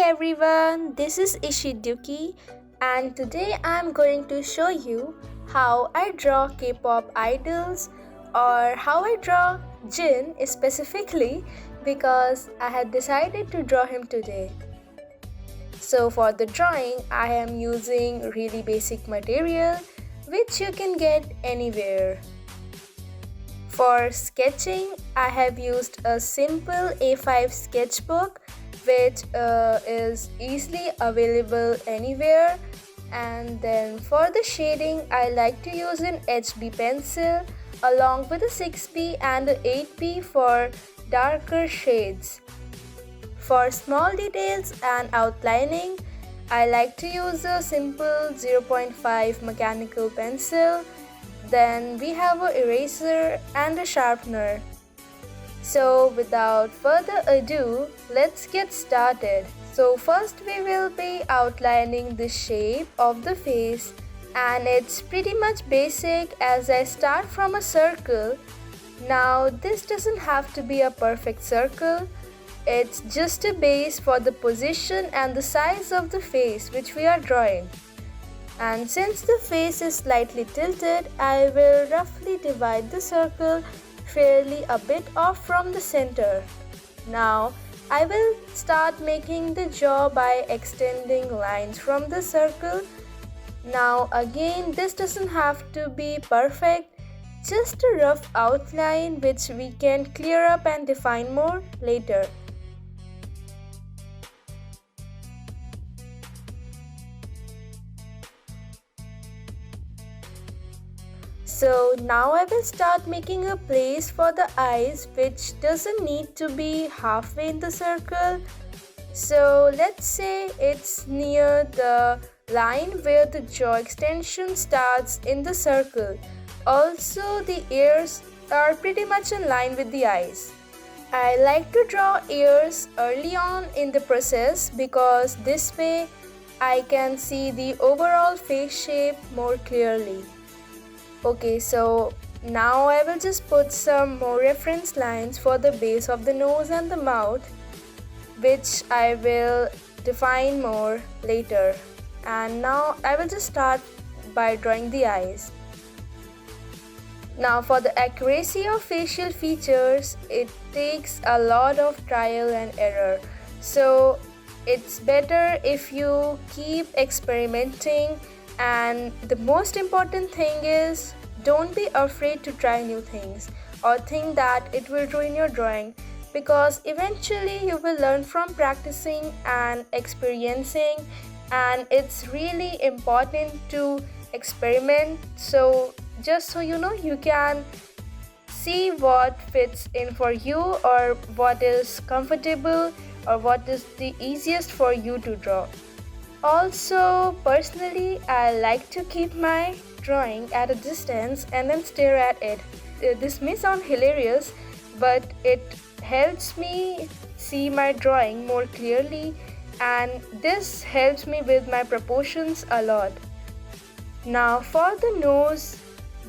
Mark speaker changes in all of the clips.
Speaker 1: everyone, this is Ishideukie and today I'm going to show you how I draw K-pop idols or how I draw Jin specifically because I had decided to draw him today. So for the drawing, I am using really basic material which you can get anywhere. For sketching, I have used a simple A5 sketchbook which is easily available anywhere, and then for the shading I like to use an HB pencil along with a 6B and a 8B for darker shades. For small details and outlining, I like to use a simple 0.5 mechanical pencil. Then we have an eraser and a sharpener. So without further ado, let's get started. So first we will be outlining the shape of the face, and it's pretty much basic as I start from a circle. Now this doesn't have to be a perfect circle. It's just a base for the position and the size of the face which we are drawing. And since the face is slightly tilted, I will roughly divide the circle fairly a bit off from the center. Now, I will start making the jaw by extending lines from the circle. Now again, this doesn't have to be perfect, just a rough outline which we can clear up and define more later. So now I will start making a place for the eyes, which doesn't need to be halfway in the circle. So let's say it's near the line where the jaw extension starts in the circle. Also the ears are pretty much in line with the eyes. I like to draw ears early on in the process because this way I can see the overall face shape more clearly. Okay, so now I will just put some more reference lines for the base of the nose and the mouth, which I will define more later. And now I will just start by drawing the eyes. Now for the accuracy of facial features, it takes a lot of trial and error. So it's better if you keep experimenting. And the most important thing is, don't be afraid to try new things or think that it will ruin your drawing, because eventually you will learn from practicing and experiencing, and it's really important to experiment. So just so you know, you can see what fits in for you or what is comfortable or what is the easiest for you to draw. Also, personally, I like to keep my drawing at a distance and then stare at it. This may sound hilarious, but it helps me see my drawing more clearly, and this helps me with my proportions a lot. Now for the nose,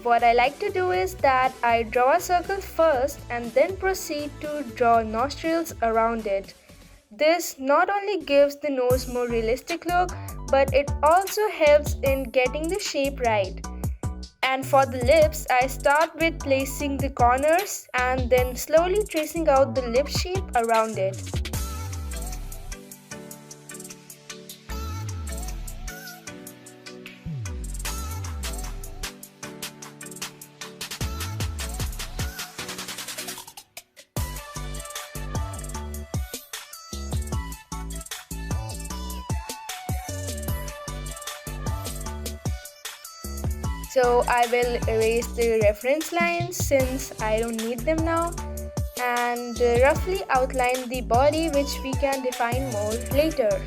Speaker 1: what I like to do is that I draw a circle first and then proceed to draw nostrils around it. This not only gives the nose more realistic look, but it also helps in getting the shape right. And for the lips, I start with placing the corners and then slowly tracing out the lip shape around it. So I will erase the reference lines since I don't need them now, and roughly outline the body, which we can define more later.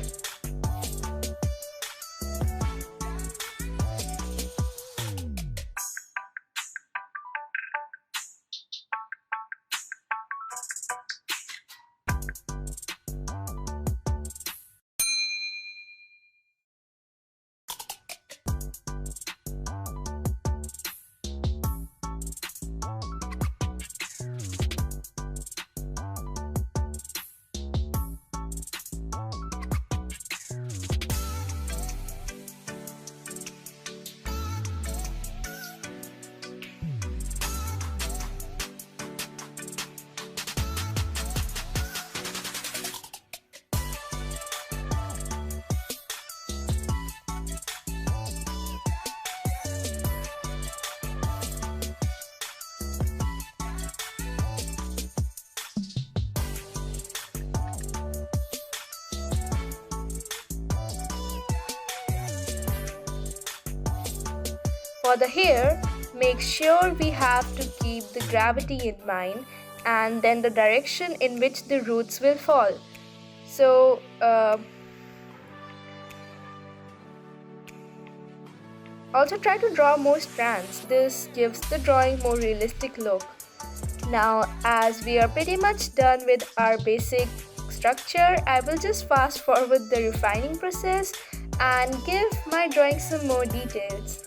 Speaker 1: For the hair, make sure we have to keep the gravity in mind and then the direction in which the roots will fall. So, also try to draw more strands. This gives the drawing more realistic look. Now, as we are pretty much done with our basic structure, I will just fast forward the refining process and give my drawing some more details.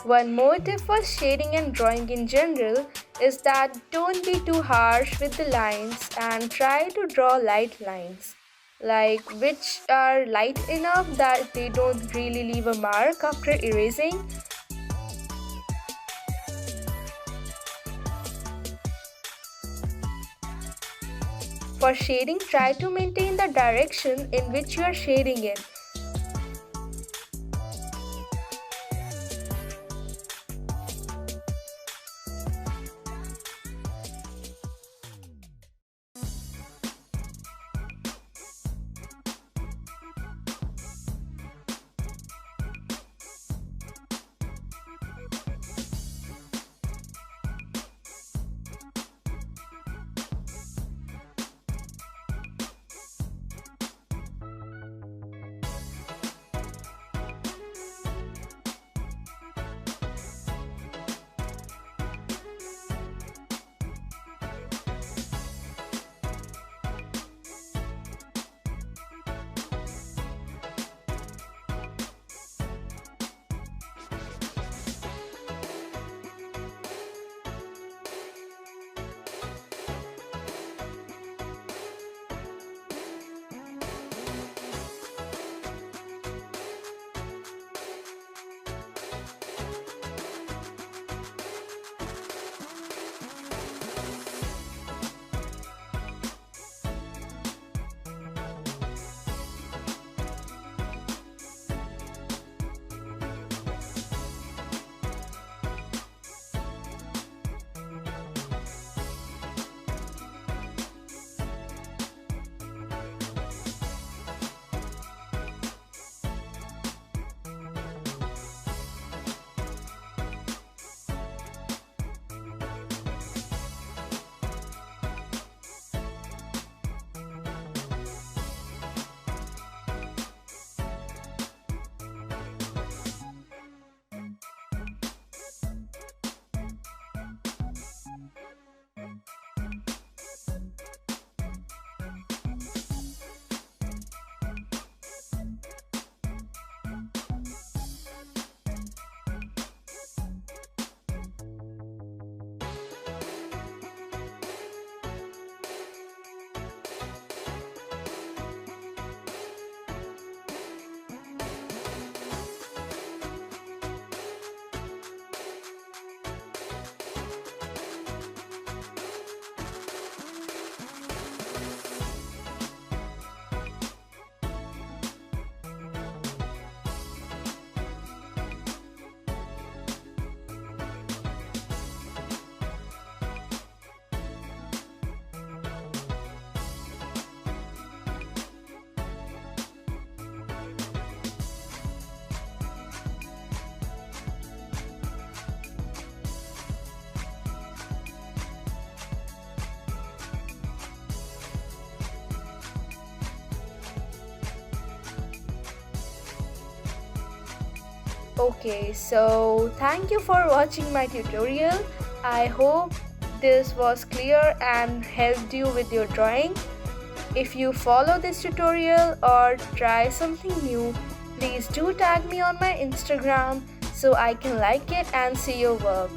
Speaker 1: One more tip for shading and drawing in general is that don't be too harsh with the lines and try to draw light lines, like which are light enough that they don't really leave a mark after erasing. For shading, try to maintain the direction in which you are shading in. Okay, so thank you for watching my tutorial. I hope this was clear and helped you with your drawing. If you follow this tutorial or try something new, please do tag me on my Instagram so I can like it and see your work.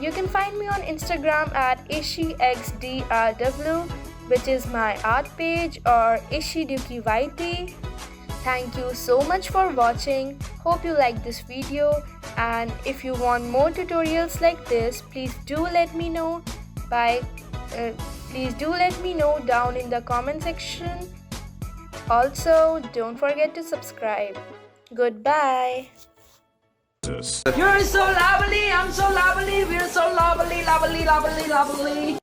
Speaker 1: You can find me on Instagram at ishixdrw, which is my art page, or Ishideukie YT. Thank you so much for watching. Hope you like this video, and if you want more tutorials like this, please do let me know by Please do let me know down in the comment section. Also, don't forget to subscribe. Goodbye.
Speaker 2: You're so lovely, I'm so lovely, we're so lovely, lovely, lovely, lovely.